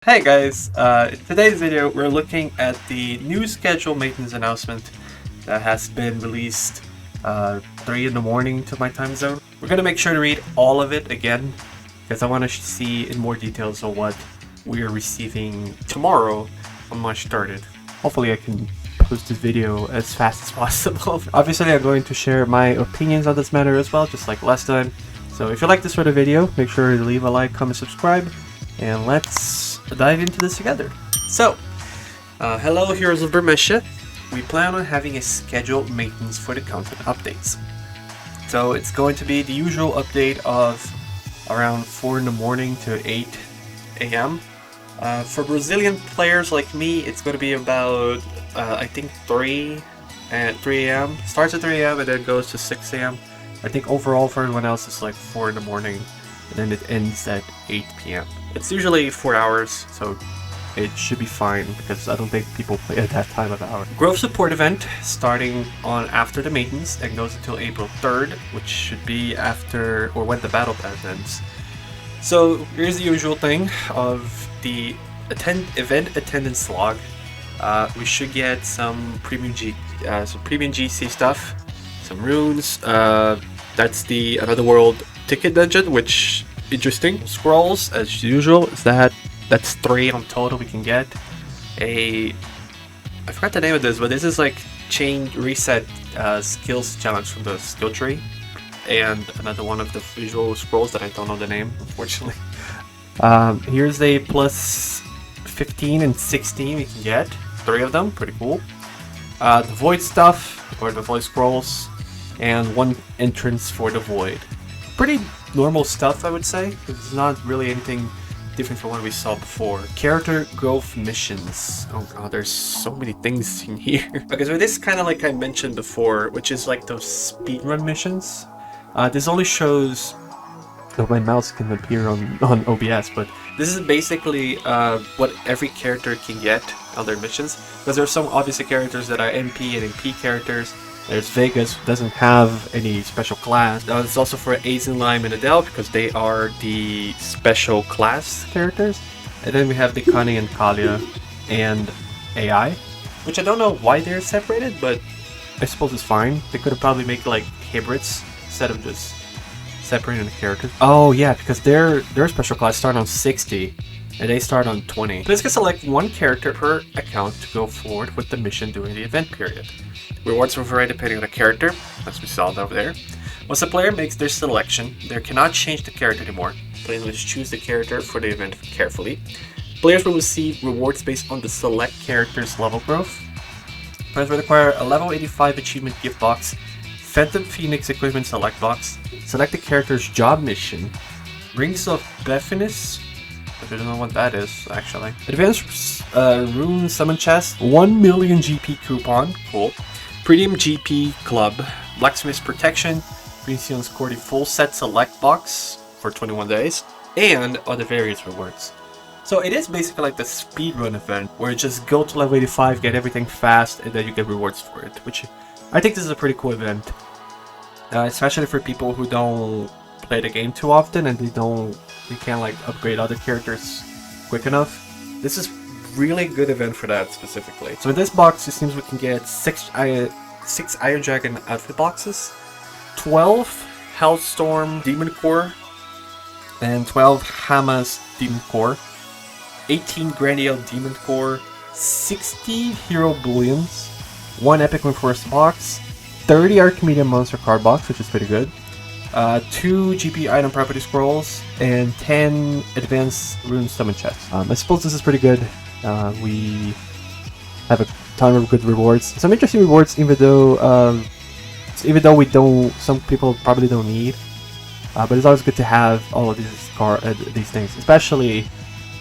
Hey guys, in today's video we're looking at the new schedule maintenance announcement that has been released 3 in the morning to my time zone. We're going to make sure to read all of it again because I want to see in more details on what we are receiving tomorrow on March 3rd. Hopefully I can post this video as fast as possible. Obviously I'm going to share my opinions on this matter as well, just like last time. So if you like this sort of video, make sure to leave a like, comment, subscribe, and let's dive into this together. So, hello Heroes of Burmetia. We plan on having a scheduled maintenance for the content updates. So it's going to be the usual update of around 4 in the morning to 8 a.m. For Brazilian players like me, it's going to be about, I think 3 a.m. Starts at 3 a.m. and then goes to 6 a.m. I think overall for everyone else it's like 4 in the morning and then it ends at 8 p.m. It's usually 4 hours, so it should be fine because I don't think people play at that time of hour. Growth support event starting on after the maintenance and goes until April 3rd, which should be after or when the battle pass ends. So here's the usual thing of the event attendance log. We should get some premium GC stuff, some runes. That's the Another World ticket dungeon, which interesting. Scrolls as usual. That's 3 on total we can get. I forgot the name of this, but this is like chain reset skills challenge from the skill tree, and another one of the visual scrolls that I don't know the name, unfortunately. Here's a plus 15 and 16 we can get. 3 of them, pretty cool. The void stuff, or the void scrolls, and 1 entrance for the void. Pretty normal stuff, I would say. It's not really anything different from what we saw before. Character growth missions. Oh god, there's so many things in here. Okay, so this kind of like I mentioned before, which is like those speedrun missions. This only shows... Oh, my mouse can appear on OBS, but this is basically what every character can get on their missions. Because there are some obviously characters that are MP and MP characters. There's Vegas, who doesn't have any special class. It's also for Aizen, Lime, and Adele because they are the special class characters. And then we have the Connie and Kalia and AI, which I don't know why they're separated, but I suppose it's fine. They could have probably made like hybrids instead of just separating the characters. Oh yeah, because their special class start on 60 and they start on 20. Please can select 1 character per account to go forward with the mission during the event period. Rewards will vary depending on the character, as we saw over there. Once a player makes their selection, they cannot change the character anymore. Players must choose the character for the event carefully. Players will receive rewards based on the select character's level growth. Players will acquire a level 85 achievement gift box, Phantom Phoenix equipment select box, select the character's job mission, Rings of Befinus, I don't know what that is, actually. Advanced Rune Summon Chest, 1 million GP coupon, cool. Premium GP Club, Blacksmith's Protection, Greenseal's Cordy full set select box for 21 days, and other various rewards. So it is basically like the speedrun event, where you just go to level 85, get everything fast, and then you get rewards for it, which I think this is a pretty cool event. Especially for people who don't play the game too often and they can't like upgrade other characters quick enough. This is really good event for that specifically. So in this box it seems we can get 6 Iron Dragon outfit boxes, 12 Hellstorm Demon Core, and 12 Hama's Demon Core, 18 Grandiel Demon Core, 60 Hero Bullions, 1 Epic Reinforced box, 30 Archimedean Monster card box, which is pretty good, 2 GP item property scrolls, and 10 advanced rune summon chests. I suppose this is pretty good. We have a ton of good rewards, some interesting rewards, even though we don't. Some people probably don't need, but it's always good to have all of these things, especially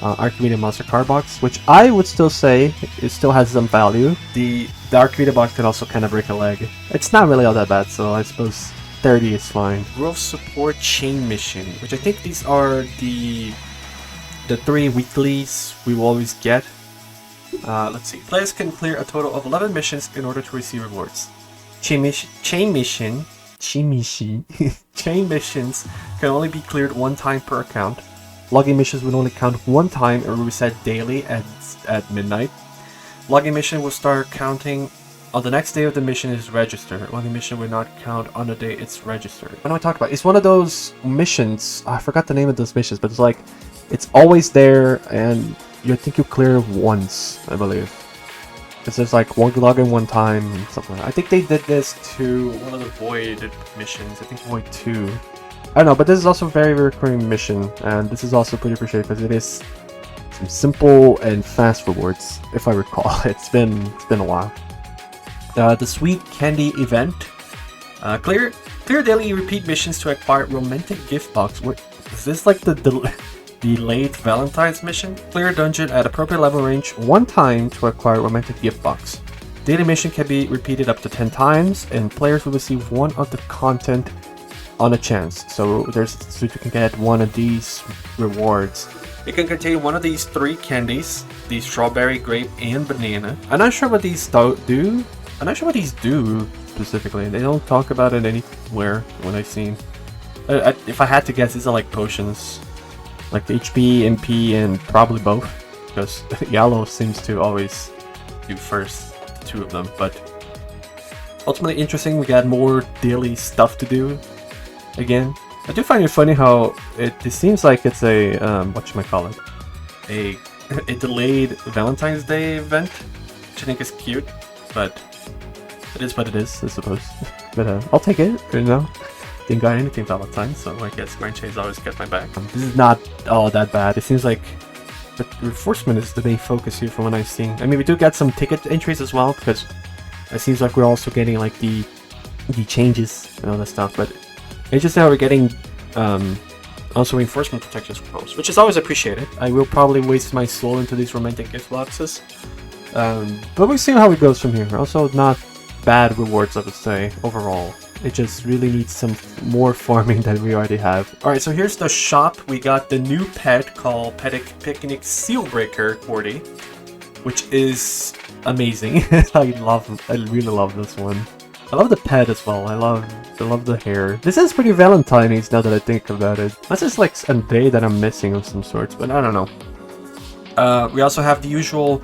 Archimedean Monster card box, which I would still say it still has some value. The Archimedean box can also kind of break a leg. It's not really all that bad, so I suppose 30 is fine. Growth support chain mission, which I think these are the 3 weeklies we will always get. Let's see. Players can clear a total of 11 missions in order to receive rewards. Chain missions can only be cleared 1 time per account. Logging missions would only count one time and reset daily at midnight. Logging mission will start counting on the next day of the mission is registered. Logging mission will not count on the day it's registered. What do I talk about? It's one of those missions. I forgot the name of those missions, but it's like it's always there, and I think you clear it once, I believe. It's just like one login one time and something like that. I think they did this to one of the Void missions. I think Void 2. I don't know, but this is also a very recurring mission, and this is also pretty appreciated because it is some simple and fast rewards, if I recall. It's been a while. The Sweet Candy event. Clear daily repeat missions to acquire romantic gift box. What is this, like the late Valentine's mission? Clear dungeon at appropriate level range one time to acquire romantic gift box. Daily mission can be repeated up to 10 times, and players will receive one of the content on a chance. So you can get one of these rewards. It can contain one of these 3 candies: the strawberry, grape, and banana. I'm not sure what these do. I'm not sure what these do specifically. They don't talk about it anywhere when I've seen. If I had to guess, these are like potions, like HP, MP, and probably both, because yellow seems to always do first 2 of them. But ultimately interesting. We got more daily stuff to do. Again, I do find it funny how it seems like it's a whatchamacallit, a delayed Valentine's Day event, which I think is cute, but it is what it is, I suppose. But I'll take it, you know. Didn't got anything Valentine's, so I guess Grand Chase always got my back. This is not all that bad. It seems like the reinforcement is the main focus here from what I've seen. I mean, we do get some ticket entries as well, because it seems like we're also getting like the changes and all that stuff, but it's just how we're getting also reinforcement protections proposed, which is always appreciated. I will probably waste my soul into these romantic gift boxes, but we'll see how it goes from here. Also, not bad rewards, I would say, overall. It just really needs some more farming than we already have. Alright, so here's the shop. We got the new pet called Picnic Sealbreaker 40, which is amazing. I really love this one. I love the pet as well. I love the hair. This is pretty Valentine's now that I think about it. That's just like a day that I'm missing of some sorts, but I don't know. We also have the usual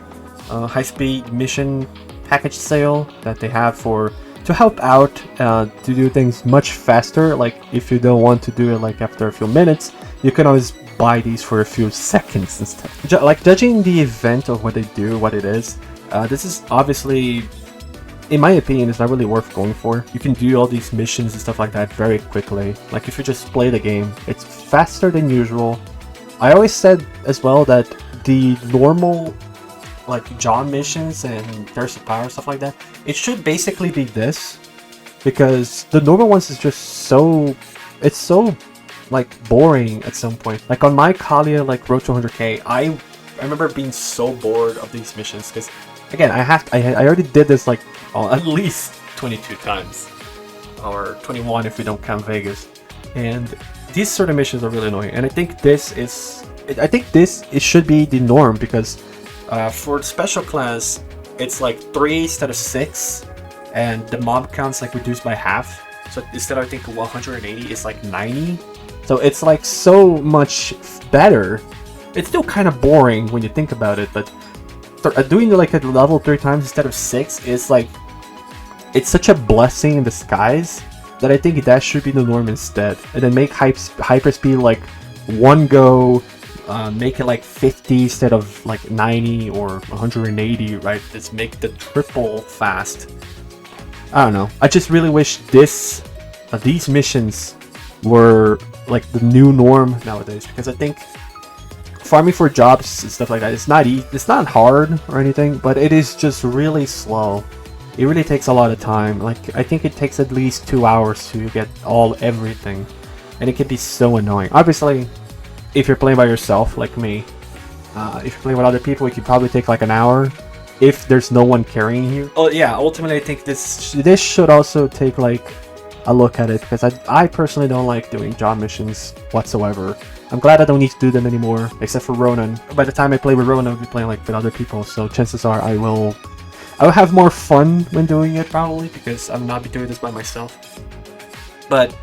high-speed mission package sale that they have to help out to do things much faster. Like if you don't want to do it like after a few minutes, you can always buy these for a few seconds instead. Like judging the event of what they do, what it is, this is obviously, in my opinion, it's not really worth going for. You can do all these missions and stuff like that very quickly. Like if you just play the game, it's faster than usual. I always said as well that the normal like job missions and Thirst of Power, stuff like that, it should basically be this, because the normal ones is just so, it's so like boring at some point. Like on my Kalia like Road to 100k, I remember being so bored of these missions, because again, I already did this like at least 22 times, or 21 if we don't count Vegas, and these sort of missions are really annoying. And I think it should be the norm, because for the special class, it's like 3 instead of 6, and the mob count's like reduced by half. So instead of I think 180, it's like 90. So it's like so much better. It's still kind of boring when you think about it, but doing like a level 3 times instead of 6 is like, it's such a blessing in disguise that I think that should be the norm instead. And then make hyperspeed like one go. Make it like 50 instead of like 90 or 180, right? Just make the triple fast. I don't know. I just really wish these missions were like the new norm nowadays, because I think farming for jobs and stuff like that, it's not hard or anything, but it is just really slow. It really takes a lot of time. Like I think it takes at least 2 hours to get everything, and it can be so annoying. Obviously, if you're playing by yourself, like me, if you're playing with other people, it could probably take like an hour if there's no one carrying you. Oh yeah, ultimately I think this should also take like a look at it, because I personally don't like doing job missions whatsoever. I'm glad I don't need to do them anymore, except for Ronan. By the time I play with Ronan, I'll be playing like with other people, so chances are I will have more fun when doing it, probably, because I'll not be doing this by myself. But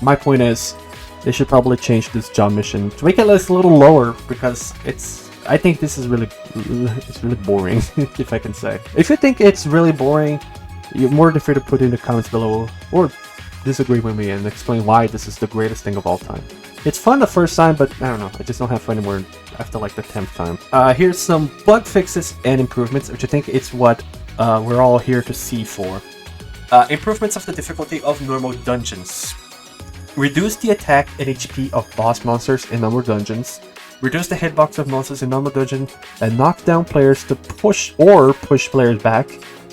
my point is, they should probably change this job mission to make it a little lower, because I think this is really boring, if I can say. If you think it's really boring, you're more than free to put in the comments below, or disagree with me and explain why this is the greatest thing of all time. It's fun the first time, but I don't know, I just don't have fun anymore after like the 10th time. Here's some bug fixes and improvements, which I think it's what we're all here to see for. Improvements of the difficulty of normal dungeons. Reduce the attack and HP of boss monsters in normal dungeons. Reduce the hitbox of monsters in normal dungeon, and knock down players to push players back,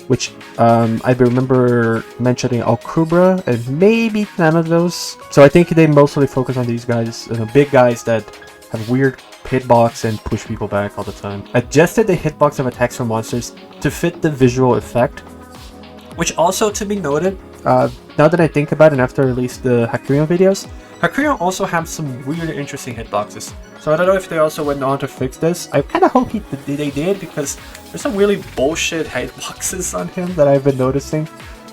which I remember mentioning Alcubra and maybe Thanatos. So I think they mostly focus on these guys, big guys that have weird hitbox and push people back all the time. Adjusted the hitbox of attacks from monsters to fit the visual effect, which also to be noted, now that I think about it, after I released the Hakurion videos, Hakurion also have some weird interesting hitboxes. So I don't know if they also went on to fix this. I kind of hope they did, because there's some really bullshit hitboxes on him that I've been noticing.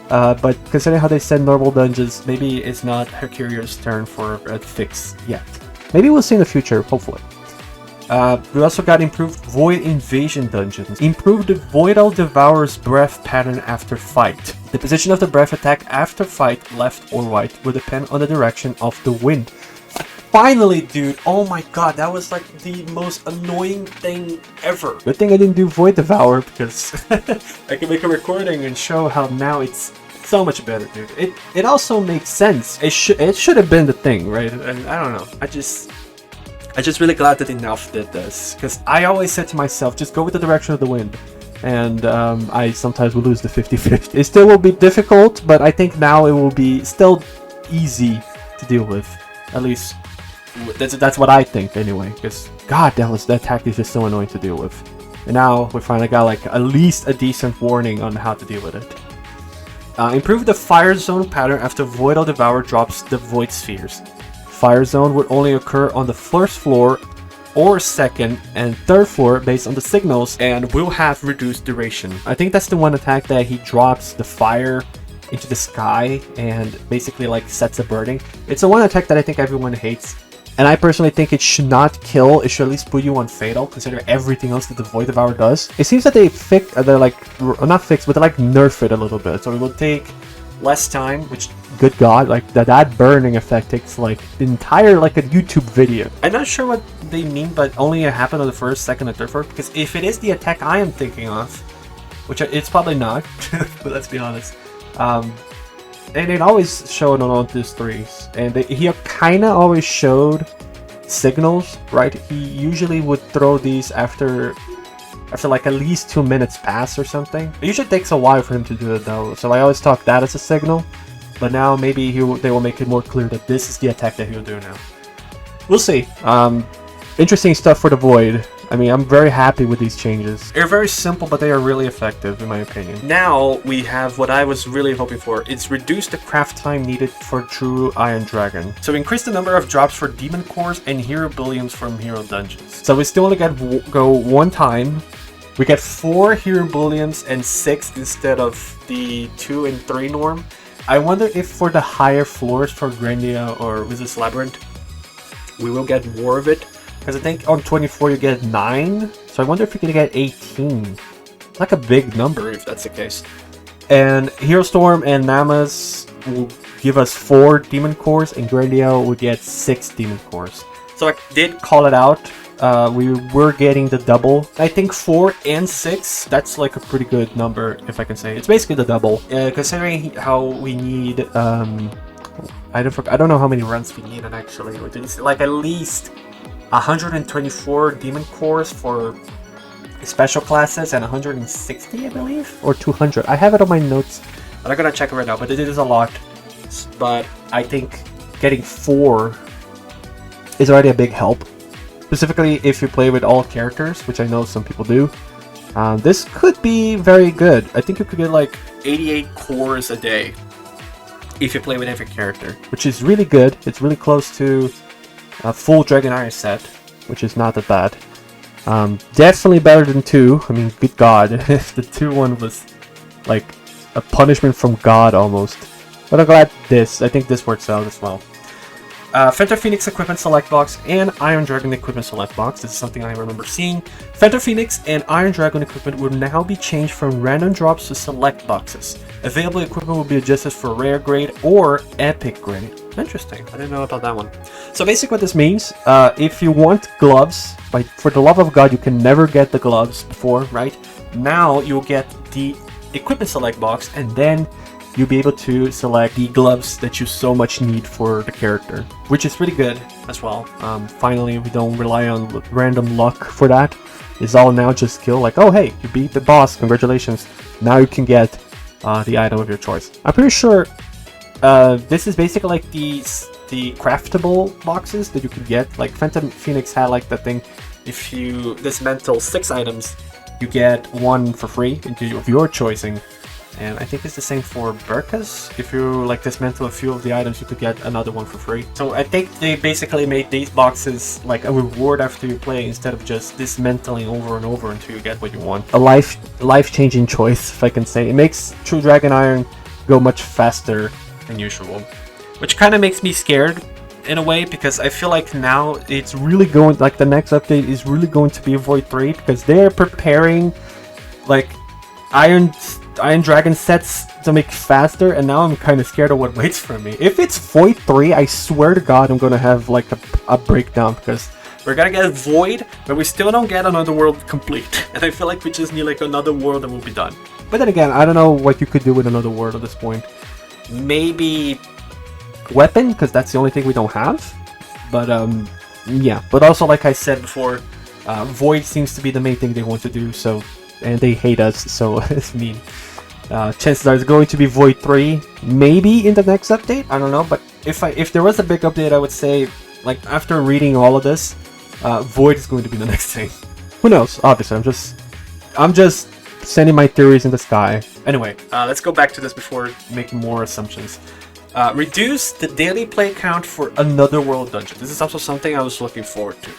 But considering how they said normal dungeons, maybe it's not Hakurion's turn for a fix yet. Maybe we'll see in the future, hopefully. We also got improved Void Invasion dungeons. Improved the Voidal Devourer's breath pattern after fight. The position of the breath attack after fight, left or right, will depend on the direction of the wind. Finally, dude! Oh my god, that was like the most annoying thing ever. Good thing I didn't do Void Devour, because I can make a recording and show how now it's so much better, dude. It also makes sense. It should have been the thing, right? And I don't know. I just really glad that they now did this, because I always said to myself, just go with the direction of the wind, and I sometimes will lose the 50-50. It still will be difficult, but I think now it will be still easy to deal with. At least that's what I think anyway, because god, that attack is just so annoying to deal with. And now we finally got like at least a decent warning on how to deal with it. Improve the fire zone pattern after Voidal Devourer drops the Void Spheres. Fire zone would only occur on the first floor or second and third floor based on the signals, and will have reduced duration. I think that's the one attack that he drops the fire into the sky and basically like sets a burning. It's the one attack that I think everyone hates, and I personally think it should not kill. It should at least put you on fatal, considering everything else that the Void Devourer does. It seems that they're like not fixed, but they like nerf it a little bit, so it will take less time, which good god, like that burning effect takes like the entire like a YouTube video. I'm not sure what they mean, but only it happened on the first, second, and third floor, because if it is the attack I am thinking of, which it's probably not, but let's be honest, and it always showed on all these threes, and he kind of always showed signals, right? He usually would throw these after like at least 2 minutes pass or something. It usually takes a while for him to do it though, so I always talk that as a signal. But now maybe they will make it more clear that this is the attack that he'll do now. We'll see. Interesting stuff for the Void. I mean, I'm very happy with these changes. They're very simple, but they are really effective in my opinion. Now we have what I was really hoping for. It's reduced the craft time needed for true Iron Dragon. So increase the number of drops for Demon Cores and Hero Billions from Hero Dungeons. So we still only go one time. We get 4 Hero Bullions and 6 instead of the 2 and 3 norm. I wonder if for the higher floors for Grandia or Wizard's Labyrinth, we will get more of it. Because I think on 24 you get 9, so I wonder if you can get 18. Like a big number if that's the case. And Hero Storm and Namas will give us 4 Demon Cores, and Grandia will get 6 Demon Cores. So I did call it out. We were getting the double. I think 4 and 6, that's like a pretty good number, if I can say. It's basically the double. Considering how we need, I don't know how many runs we need, and actually, like at least 124 Demon Cores for special classes, and 160, I believe? Or 200. I have it on my notes. I'm not gonna check it right now, but it is a lot. But I think getting 4 is already a big help. Specifically if you play with all characters, which I know some people do. This could be very good. I think you could get like 88 cores a day if you play with every character, which is really good. It's really close to a full Dragon Iron set, which is not that bad. Definitely better than 2. I mean, good god, the 2 one was like a punishment from God almost. But I'm glad I think this works out as well. Phantom Phoenix equipment select box and Iron Dragon equipment select box. This is something I remember seeing. Phantom Phoenix and Iron Dragon equipment will now be changed from random drops to select boxes. Available equipment will be adjusted for rare grade or epic grade. Interesting. I didn't know about that one. So basically what this means, if you want gloves, for the love of God, you can never get the gloves before, right? Now you'll get the equipment select box, and then you'll be able to select the gloves that you so much need for the character, which is pretty good as well. Finally, we don't rely on random luck for that. It's all now just skill, like, oh hey, you beat the boss, congratulations. Now you can get the item of your choice. I'm pretty sure this is basically like the craftable boxes that you can get. Like Phantom Phoenix had like the thing, if you dismantle 6 items, you get 1 for free of your choosing. And I think it's the same for Burkas. If you like dismantle a few of the items, you could get another one for free. So I think they basically made these boxes like a reward after you play, instead of just dismantling over and over until you get what you want. A life-changing choice, if I can say. It makes True Dragon Iron go much faster than usual, which kind of makes me scared in a way, because I feel like now it's really going, like the next update is really going to be Void 3, because they're preparing like Iron Dragon sets to make faster, and now I'm kind of scared of what waits for me. If it's Void 3, I swear to God I'm gonna have like a breakdown, because we're gonna get Void, but we still don't get another world complete. And I feel like we just need like another world and we'll be done. But then again, I don't know what you could do with another world at this point. Maybe weapon, because that's the only thing we don't have. But yeah, but also like I said before, Void seems to be the main thing they want to do, so, and they hate us, so it's mean. Chances are it's going to be Void 3, maybe in the next update, I don't know. But if there was a big update, I would say, like after reading all of this, Void is going to be the next thing. Who knows? Obviously, I'm just sending my theories in the sky. Anyway, let's go back to this before making more assumptions. Reduce the daily play count for another world dungeon. This is also something I was looking forward to.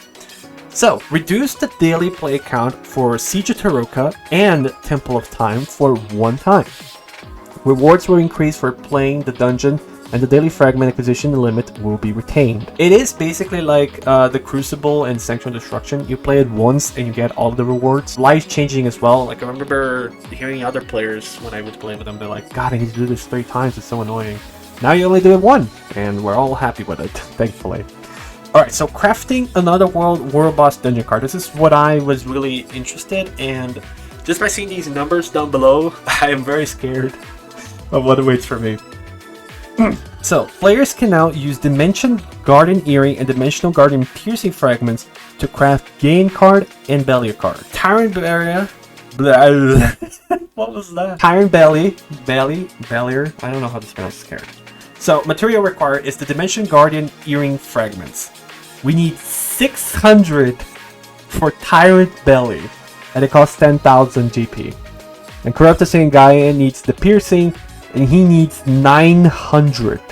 So, reduce the daily play count for Siege of Taroka and Temple of Time for 1 time. Rewards will increase for playing the dungeon, and the daily fragment acquisition limit will be retained. It is basically like the Crucible and Sanctuary Destruction. You play it once and you get all the rewards. Life-changing as well. Like I remember hearing other players when I would play with them, they're like, God, I need to do this 3 times, it's so annoying. Now you only do it 1, and we're all happy with it, thankfully. Alright, so crafting another world boss dungeon card. This is what I was really interested in, and just by seeing these numbers down below, I am very scared of what awaits for me. So, players can now use Dimension Guardian Earring and Dimensional Guardian Piercing Fragments to craft Gaian card and Bellie card. Tyrant Barrier. What was that? Tyrant Bellie. Bellier. I don't know how to pronounce this character. So, material required is the Dimension Guardian Earring Fragments. We need 600 for Tyrant Bellie, and it costs 10,000 GP. And Corrupted Saint Gaian needs the Piercing, and he needs 900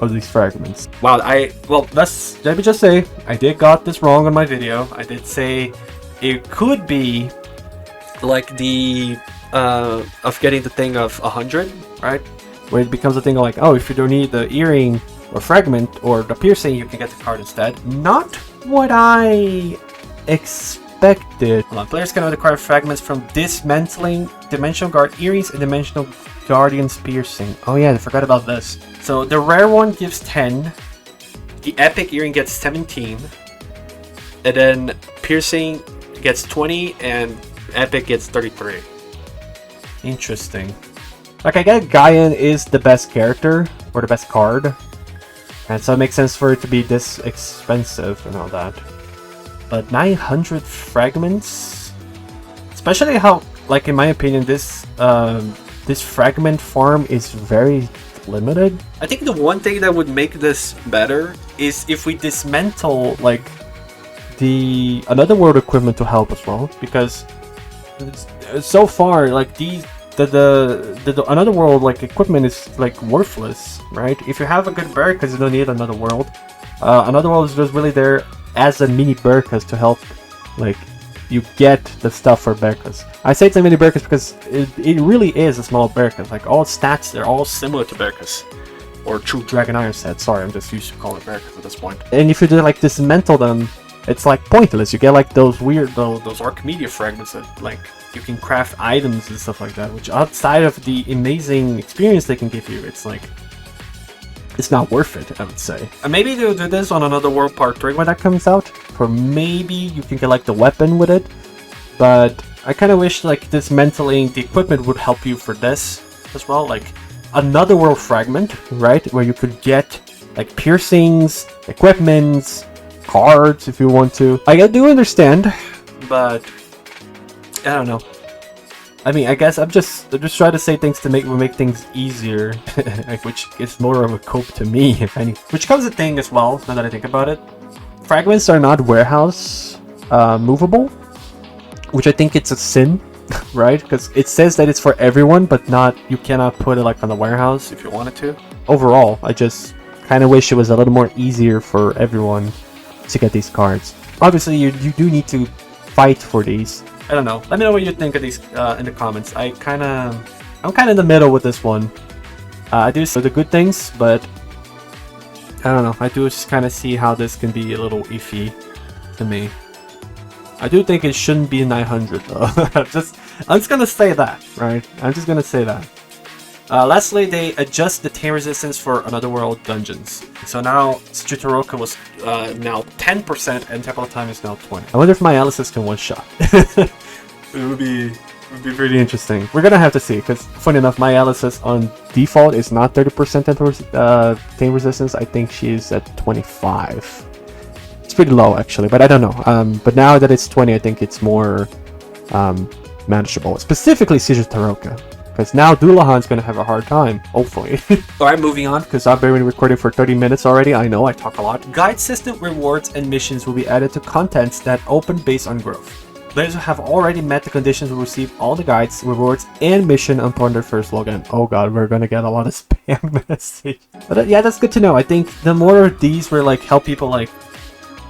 of these fragments. Wow, let me just say, I did got this wrong on my video. I did say it could be like the of getting the thing of 100, right? Where it becomes a thing of like, oh, if you don't need the earring or fragment or the piercing, you can get the card instead. Not what I expected. Players can acquire fragments from dismantling Dimensional Guard earrings and Dimensional Guardian's piercing. Oh yeah, I forgot about this. So the rare one gives 10, the epic earring gets 17, and then piercing gets 20, and epic gets 33. Interesting. Like, I get Gaian is the best character, or the best card, and so it makes sense for it to be this expensive and all that. But 900 fragments? Especially how, like, in my opinion, this fragment farm is very limited. I think the one thing that would make this better is if we dismantle, like, the another world equipment to help as well, because so far, like, the another world like equipment is like worthless, right? If you have a good Burkas, you don't need another world. Another world is just really there as a mini Burkas to help, like, you get the stuff for Burkas. I say it's a mini Burkas because it really is a small Burkas. Like, all stats, they're all similar to Burkas. or true Dragon Iron set. Sorry, I'm just used to call it Berkas at this point. And if you do like dismantle them, it's like pointless. You get like those weird, those Archimedia fragments that like you can craft items and stuff like that, which outside of the amazing experience they can give you, it's like, it's not worth it, I would say. And maybe they'll do this on Another World Part 3 when that comes out, or maybe you can get like the weapon with it, but I kind of wish like dismantling the equipment would help you for this as well, like Another World fragment, right, where you could get like piercings, equipments, cards if you want to. I do understand, but I don't know. I mean, I guess I'm just trying to say things to make things easier, like, which is more of a cope to me, if any. Which comes a thing as well, now that I think about it. Fragments are not warehouse movable, which I think it's a sin, right? Because it says that it's for everyone, but not, you cannot put it like on the warehouse if you wanted to. Overall, I just kind of wish it was a little more easier for everyone to get these cards. Obviously, you do need to fight for these. I don't know. Let me know what you think of these in the comments. I'm kind of in the middle with this one. I do see the good things, but I don't know. I do just kind of see how this can be a little iffy to me. I do think it shouldn't be 900 though. I'm just gonna say that, right? I'm just gonna say that. Lastly, they adjust the Taint resistance for Another World dungeons. So now Tsuchitoroka was now 10% and Temple of Time is now 20. I wonder if my Alice's can one shot. It would be pretty interesting. We're gonna have to see, because funny enough, my Alice's on default is not 30% Taint resistance. I think she's at 25. It's pretty low actually, but I don't know. But now that it's 20, I think it's more manageable. Specifically Tsuchitoroka. Because now Dullahan's going to have a hard time, hopefully. Alright, moving on, because I've been recording for 30 minutes already. I know, I talk a lot. Guide system rewards and missions will be added to contents that open based on growth. Players who have already met the conditions will receive all the guides, rewards, and mission upon their first login. Oh god, we're going to get a lot of spam message. But yeah, that's good to know. I think the more of these were like, help people like,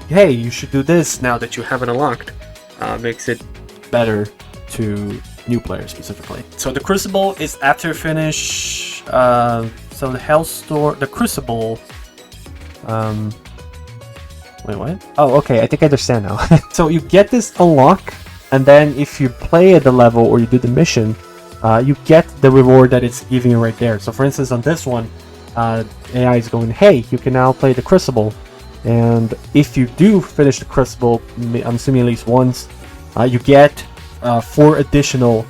hey, you should do this now that you have it unlocked, makes it better to new players specifically. So the Crucible is after you finish so the Hellstorm, the Crucible, wait, what? Oh, okay, I think I understand now. So you get this unlock, and then if you play at the level or you do the mission, you get the reward that it's giving you right there. So for instance, on this one, AI is going, hey, you can now play the Crucible, and if you do finish the Crucible, I'm assuming at least once, you get 4 additional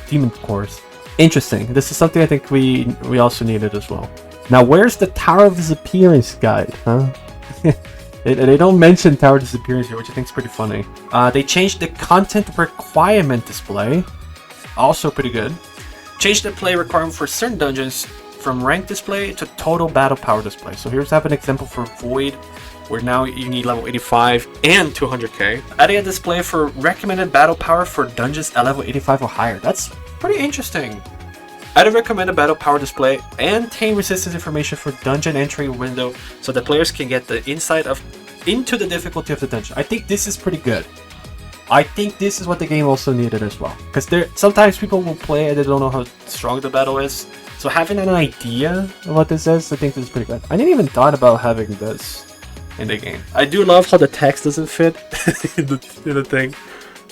demon cores. Interesting. This is something I think we also needed as well. Now, where's the Tower of Disappearance guide, huh? They don't mention Tower of Disappearance here, which I think is pretty funny. They changed the content requirement display. Also pretty good. Changed the play requirement for certain dungeons from rank display to total battle power display. So here's an example for Void, where now you need level 85 and 200k. Adding a display for recommended battle power for dungeons at level 85 or higher. That's pretty interesting. Add a recommended battle power display and Taint resistance information for dungeon entry window, so the players can get the insight into the difficulty of the dungeon. I think this is pretty good. I think this is what the game also needed as well. Because sometimes people will play and they don't know how strong the battle is. So having an idea of what this is, I think this is pretty good. I didn't even thought about having this in the game. I do love how the text doesn't fit in the thing,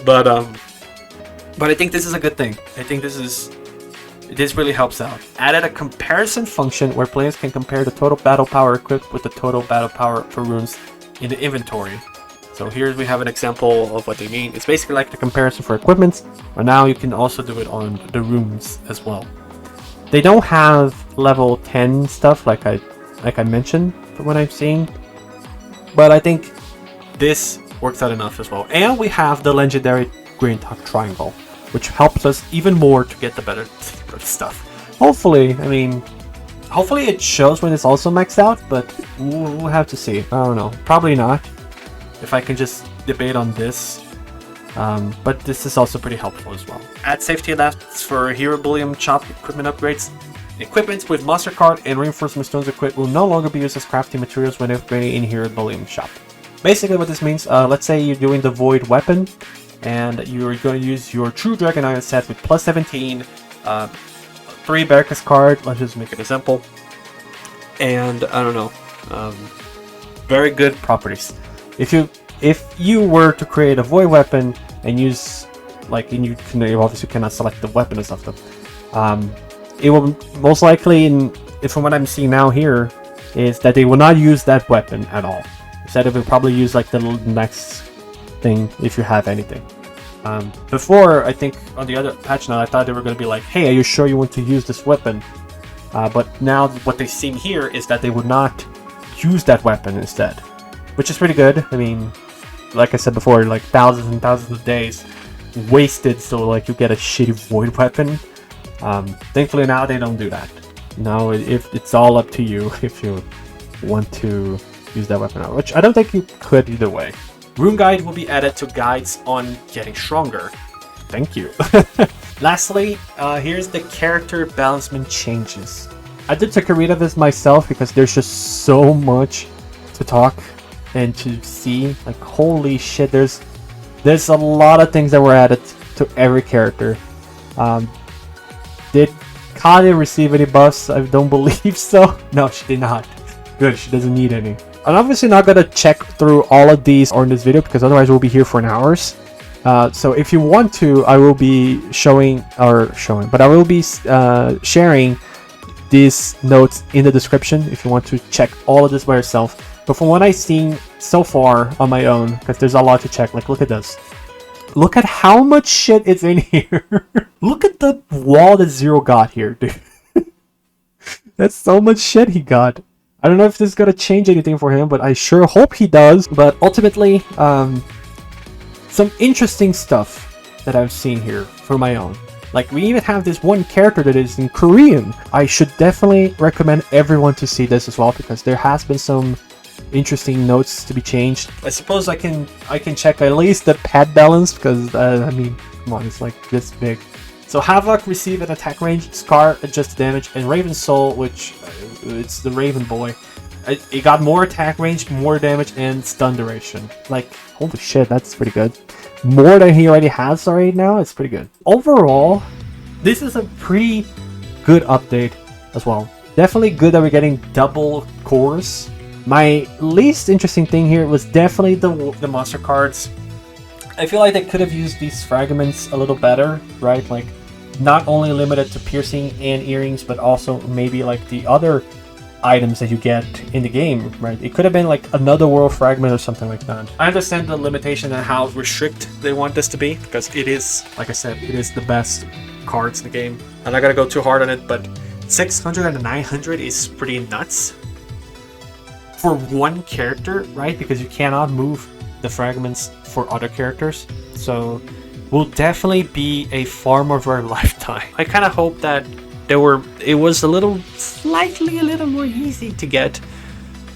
but I think this is a good thing. I think this really helps out. Added a comparison function where players can compare the total battle power equipped with the total battle power for runes in the inventory. So here we have an example of what they mean. It's basically like the comparison for equipments, but now you can also do it on the runes as well. They don't have level 10 stuff like I mentioned from what I've seen, but I think this works out enough as well. And we have the legendary green triangle, which helps us even more to get the better stuff. Hopefully, I mean, hopefully it shows when it's also maxed out, but we'll have to see. I don't know. Probably not. If I can just debate on this. But this is also pretty helpful as well. Add safety alerts for Hero Bullion Chop equipment upgrades. Equipment with Monster Card and Reinforcement Stones equipped will no longer be used as crafting materials when upgrading in Hero Bullion Shop. Basically what this means, let's say you're doing the Void weapon, and you're going to use your True Dragon Iron set with plus 17, 3 Berkas card, let's just make it a example. and I don't know, very good properties. If you were to create a void weapon and use like, and you obviously cannot select the weapon and stuff though, it will most likely, from what I'm seeing now here, is that they will not use that weapon at all. Instead, it will probably use like the next thing if you have anything. Before, I think on the other patch note, I thought they were going to be like, hey, are you sure you want to use this weapon? But now what they've seen here is that they would not use that weapon instead, which is pretty good. I mean, like I said before, like thousands and thousands of days wasted so like you get a shitty void weapon. Thankfully now they don't do that. Now if it's all up to you if you want to use that weapon out, which I don't think you could either way. Rune Guide will be added to guides on getting stronger. Thank you. Lastly, here's the character balancement changes. I did take a read of this myself because there's just so much to talk and to see. Like, holy shit, there's a lot of things that were added to every character. Did Kali receive any buffs? I don't believe so. No, she did not. Good, she doesn't need any. I'm obviously not going to check through all of these in this video because otherwise we'll be here for an hours. So if you want to, I will be but I will be sharing these notes in the description if you want to check all of this by yourself. But from what I've seen so far on my own, because there's a lot to check, like look at this. Look at how much shit is in here. Look at the wall that Zero got here, dude. That's so much shit he got. I don't know if this is going to change anything for him, but I sure hope he does. But ultimately, some interesting stuff that I've seen here for my own. Like, we even have this one character that is in Korean. I should definitely recommend everyone to see this as well, because there has been some interesting notes to be changed. I suppose I can check at least the pad balance, because, I mean, come on, it's like this big. So Havoc received an attack range, Scar adjusted damage, and Raven Soul, which it's the Raven boy. It got more attack range, more damage, and stun duration. Like, holy shit, that's pretty good. More than he already has right now. It's pretty good. Overall, this is a pretty good update as well. Definitely good that we're getting double cores. My least interesting thing here was definitely the monster cards. I feel like they could have used these fragments a little better, right? Like, not only limited to piercing and earrings, but also maybe like the other items that you get in the game, right? It could have been like another world fragment or something like that. I understand the limitation and how restrict they want this to be, because it is, like I said, it is the best cards in the game. I'm not gonna go too hard on it, but 600 and 900 is pretty nuts for one character, right? Because you cannot move the fragments for other characters. So will definitely be a farm of our lifetime. I kind of hope that it was a little more easy to get,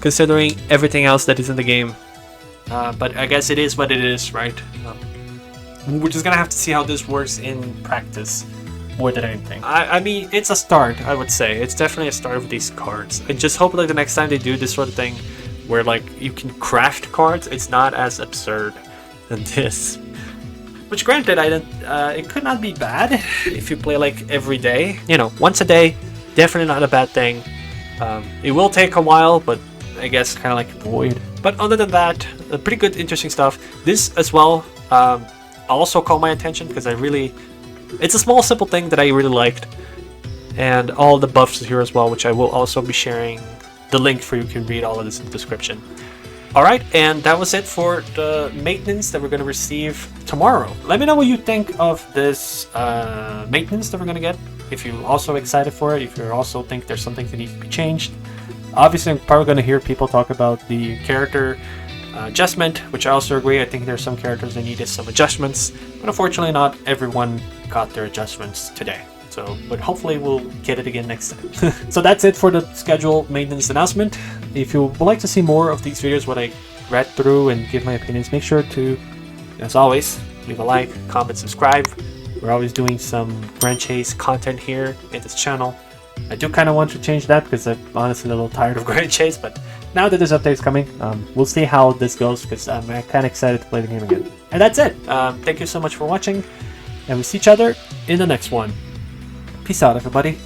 considering everything else that is in the game. But I guess it is what it is, right? We're just gonna have to see how this works in practice more than anything. I mean, it's a start, I would say. It's definitely a start with these cards. I just hope like the next time they do this sort of thing, where like you can craft cards, it's not as absurd than this. Which, granted, it could not be bad if you play like every day. You know, once a day, definitely not a bad thing. It will take a while, but I guess kind of like Void. But other than that, pretty good, interesting stuff. This as well also caught my attention because it's a small, simple thing that I really liked. And all the buffs here as well, which I will also be sharing the link for. You can read all of this in the description. Alright, and that was it for the maintenance that we're going to receive tomorrow. Let me know what you think of this maintenance that we're going to get. If you're also excited for it, if you also think there's something that needs to be changed. Obviously, I'm probably going to hear people talk about the character adjustment, which I also agree. I think there's some characters that needed some adjustments, but unfortunately not everyone got their adjustments today. So, but hopefully we'll get it again next time. So that's it for the schedule maintenance announcement. If you would like to see more of these videos, what I read through and give my opinions, make sure to, as always, leave a like, comment, subscribe. We're always doing some Grand Chase content here in this channel. I do kind of want to change that because I'm honestly a little tired of Grand Chase, but now that this update is coming, we'll see how this goes because I'm kind of excited to play the game again. And that's it. Thank you so much for watching, and we'll see each other in the next one. Peace out, everybody.